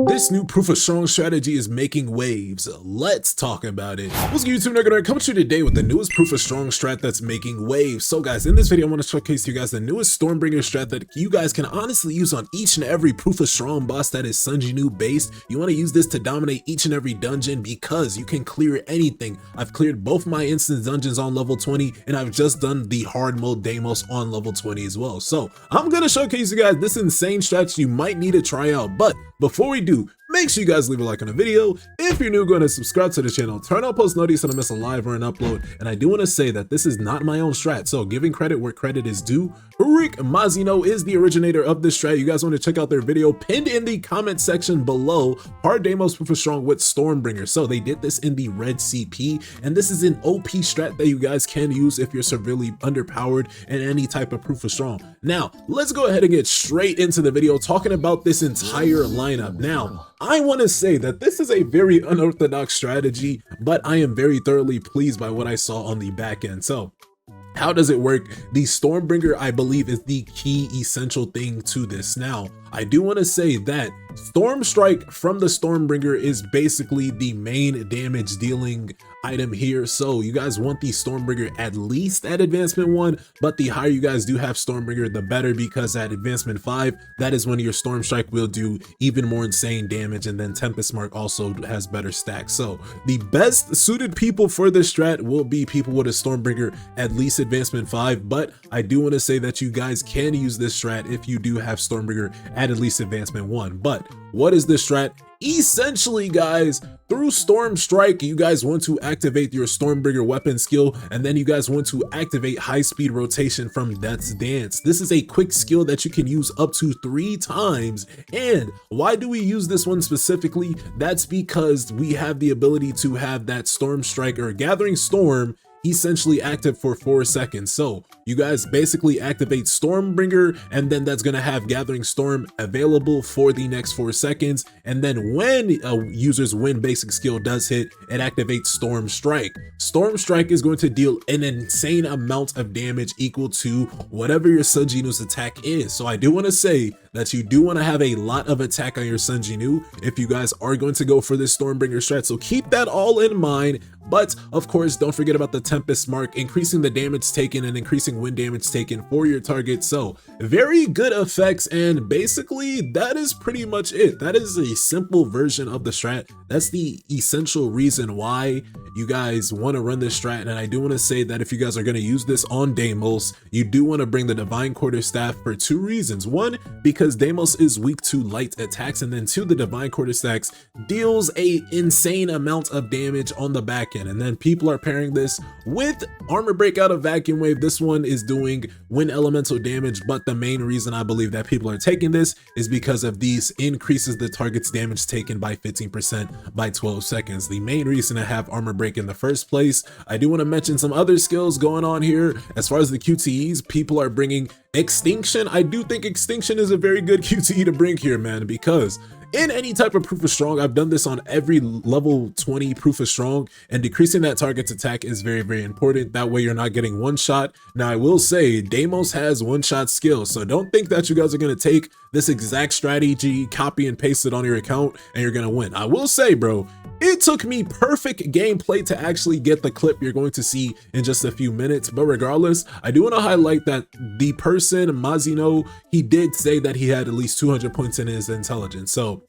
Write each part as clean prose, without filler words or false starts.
This new proof of strong strategy is making waves. Let's talk about it. What's good, YouTube? NoGoodEman coming to you today with the newest proof of strong strat that's making waves. So guys, in this video I want to showcase to you guys the newest Stormbringer strat that you guys can honestly use on each and every proof of strong boss that is SunGinu based. You want to use this to dominate each and every dungeon because you can clear anything. I've cleared both my instance dungeons on level 20 and I've just done the hard mode DEIMOS on level 20 as well. So I'm gonna showcase you guys this insane strat you might need to try out. But before we do, make sure you guys leave a like on the video. If you're new, go ahead and subscribe to the channel, turn on post notifications so I don't miss a live or an upload. And I do want to say that this is not my own strat, so giving credit where credit is due. UREK MAZINO is the originator of this strat. You guys want to check out their video pinned in the comment section below. Hard DEIMOS proof of strong with Stormbringer. So they did this in the red CP, and this is an OP strat that you guys can use if you're severely underpowered in any type of proof of strong. Now, let's go ahead and get straight into the video talking about this entire lineup. Now, I want to say that this is a very unorthodox strategy, but I am very thoroughly pleased by what I saw on the back end. So how does it work? The Stormbringer, I believe, is the key essential thing to this. Now, I do want to say that Storm Strike from the Stormbringer is basically the main damage dealing item here. So you guys want the Stormbringer at least at advancement 1, but the higher you guys do have Stormbringer, the better, because at advancement 5, that is when your Storm Strike will do even more insane damage, and then Tempest Mark also has better stacks. So the best suited people for this strat will be people with a Stormbringer at least advancement 5, but I do want to say that you guys can use this strat if you do have Stormbringer at least advancement 1. But what is this strat? Essentially, guys, through Storm Strike, you guys want to activate your Stormbringer weapon skill, and then you guys want to activate high speed rotation from Death's Dance. This is a quick skill that you can use up to 3 times. And why do we use this one specifically? That's because we have the ability to have that Storm Strike or Gathering Storm essentially active for 4 seconds. So you guys basically activate Stormbringer, and then that's going to have Gathering Storm available for the next 4 seconds. And then when a user's win basic skill does hit, it activates Storm Strike. Storm Strike is going to deal an insane amount of damage equal to whatever your SunGinu's attack is. So I do want to say that you do want to have a lot of attack on your SunGinu if you guys are going to go for this Stormbringer strat. So keep that all in mind. But of course, don't forget about the Tempest Mark, increasing the damage taken and increasing win damage taken for your target. So very good effects, and basically that is pretty much it. That is a simple version of the strat. That's the essential reason why you guys want to run this strat. And I do want to say that if you guys are going to use this on DEIMOS, you do want to bring the Divine Quarterstaff for 2 reasons. 1, because DEIMOS is weak to light attacks, and then 2, the Divine Quarterstaff deals a insane amount of damage on the back end. And then people are pairing this with Armor Breakout of Vacuum Wave. This one is doing wind elemental damage, but the main reason I believe that people are taking this is because of these increases the target's damage taken by 15% by 12 seconds. The main reason to have Armor Break in the first place. I do want to mention some other skills going on here. As far as the QTEs, people are bringing Extinction. I do think Extinction is a very good QTE to bring here, man, because in any type of proof of strong, I've done this on every level 20 proof of strong, and decreasing that target's attack is very, very important. That way you're not getting one shot. Now I will say DEIMOS has one shot skills, so don't think that you guys are going to take this exact strategy, copy and paste it on your account, and you're going to win. I will say, bro, it took me perfect gameplay to actually get the clip you're going to see in just a few minutes. But regardless, I do want to highlight that the person, MAZINO, he did say that he had at least 200 points in his intelligence. So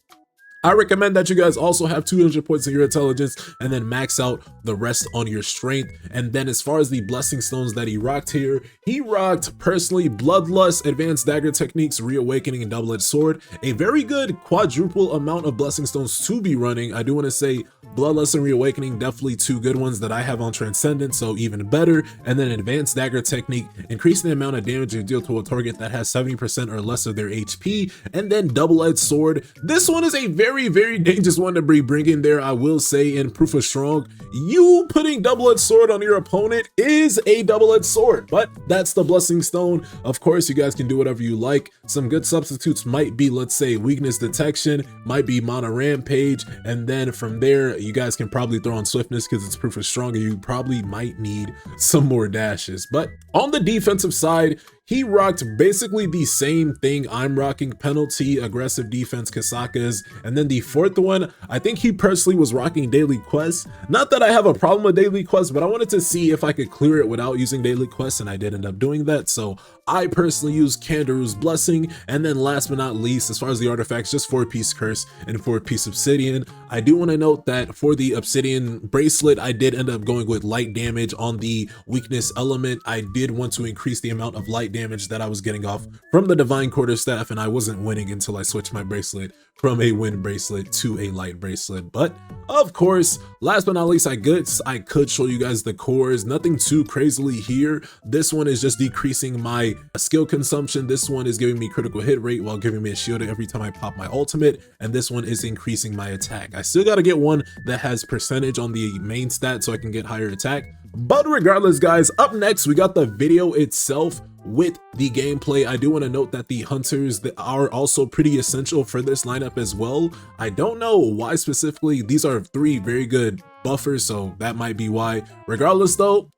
I recommend that you guys also have 200 points in your intelligence and then max out the rest on your strength. And then as far as the blessing stones that he rocked here, he rocked personally Bloodlust, Advanced Dagger Techniques, Reawakening, and Double-Edged Sword. A very good quadruple amount of blessing stones to be running. I do want to say Bloodlust and Reawakening, definitely 2 good ones that I have on Transcendence, so even better. And then Advanced Dagger Technique, increasing the amount of damage you deal to a target that has 70% or less of their HP. And then Double-Edged Sword. This one is a very dangerous one to be bringing there. I will say in proof of strong, you putting Double-Edged Sword on your opponent is a double-edged sword, but that's the blessing stone. Of course, you guys can do whatever you like. Some good substitutes might be, let's say, weakness detection, might be mana rampage, and then from there you guys can probably throw on swiftness because it's proof of strong, and you probably might need some more dashes. But on the defensive side, he rocked basically the same thing I'm rocking: penalty, aggressive defense, Kasakas, and then the fourth one, I think he personally was rocking daily quests. Not that I have a problem with daily quests, but I wanted to see if I could clear it without using daily quests, and I did end up doing that. So I personally used Kandaru's Blessing, and then last but not least, as far as the artifacts, just 4-piece Curse and 4-piece Obsidian. I do want to note that for the Obsidian bracelet, I did end up going with light damage on the weakness element. I did want to increase the amount of light damage that I was getting off from the Divine Quarterstaff, and I wasn't winning until I switched my bracelet from a wind bracelet to a light bracelet. But of course, last but not least, I could show you guys the cores. Nothing too crazily here. This one is just decreasing my skill consumption. This one is giving me critical hit rate while giving me a shield every time I pop my ultimate, and this one is increasing my attack. I still got to get one that has percentage on the main stat so I can get higher attack. But regardless, guys, up next we got the video itself with the gameplay. I do want to note that the hunters that are also pretty essential for this lineup as well. I don't know why specifically. These are 3 very good buffers, so that might be why. Regardless though,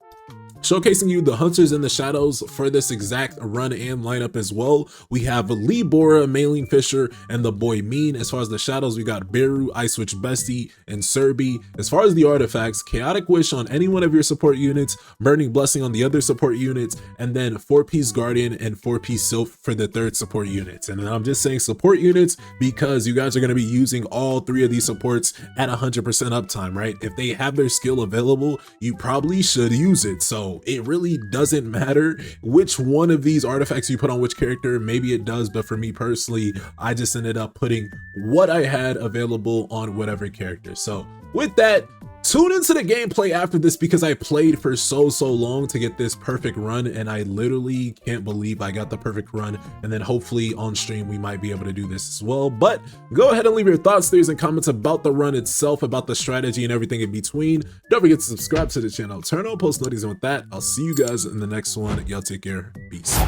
showcasing you the hunters in the shadows for this exact run and lineup as well. We have Lee Bora, Maylene Fisher, and the boy Mean. As far as the shadows, we got Beru, Ice Witch Bestie, and Serbi. As far as the artifacts, Chaotic Wish on any one of your support units, Burning Blessing on the other support units, and then 4-piece Guardian and 4-piece Sylph for the 3rd support units. And then I'm just saying support units because you guys are going to be using all 3 of these supports at 100% uptime, right? If they have their skill available, you probably should use it. So it really doesn't matter which one of these artifacts you put on which character. Maybe it does, but for me personally, I just ended up putting what I had available on whatever character. So with that, tune into the gameplay after this because I played for so long to get this perfect run, and I literally can't believe I got the perfect run. And then hopefully on stream we might be able to do this as well. But go ahead and leave your thoughts, theories, and comments about the run itself, about the strategy and everything in between. Don't forget to subscribe to the channel, turn on post notifications. And with that, I'll see you guys in the next one. Y'all take care. Peace.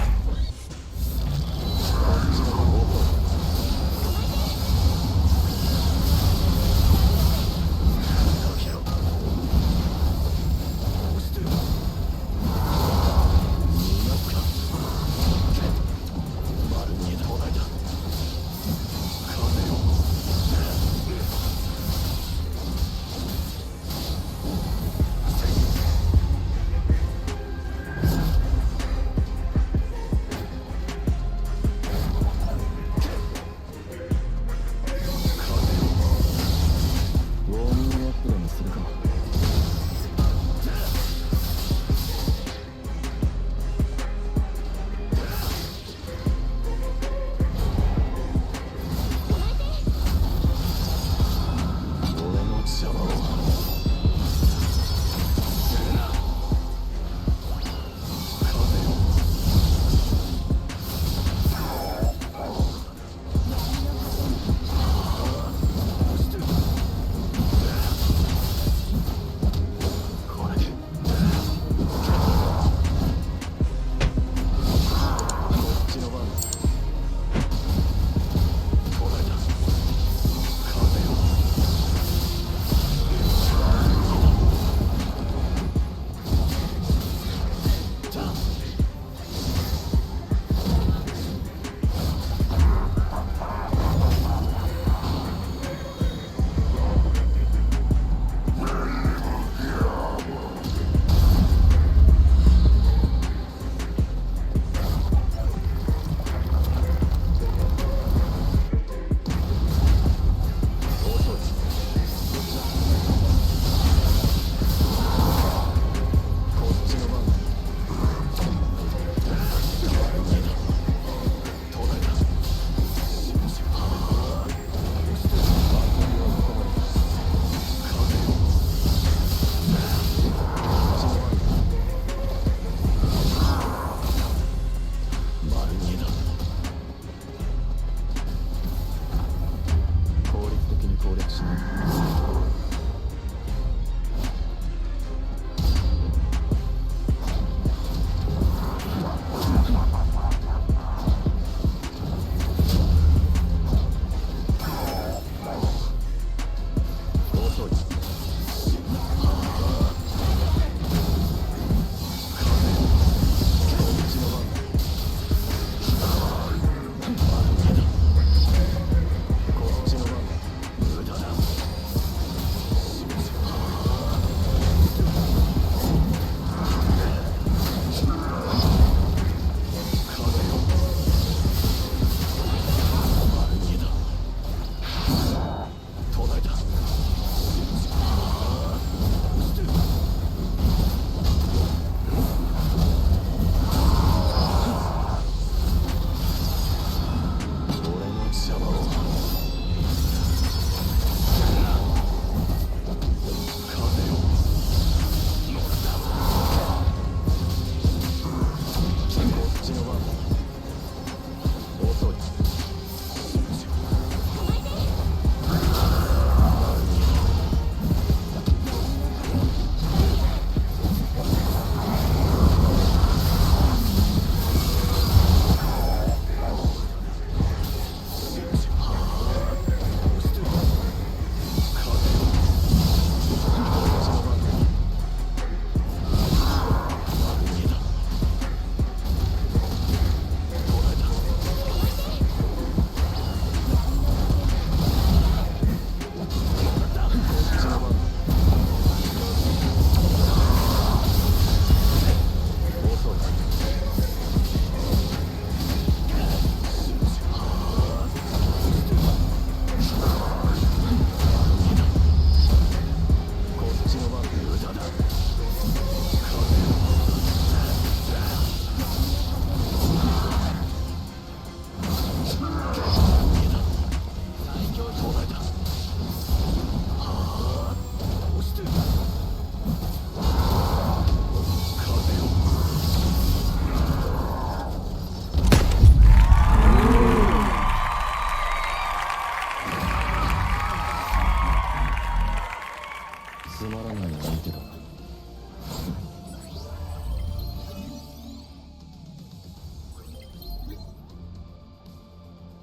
つまらない相手だ。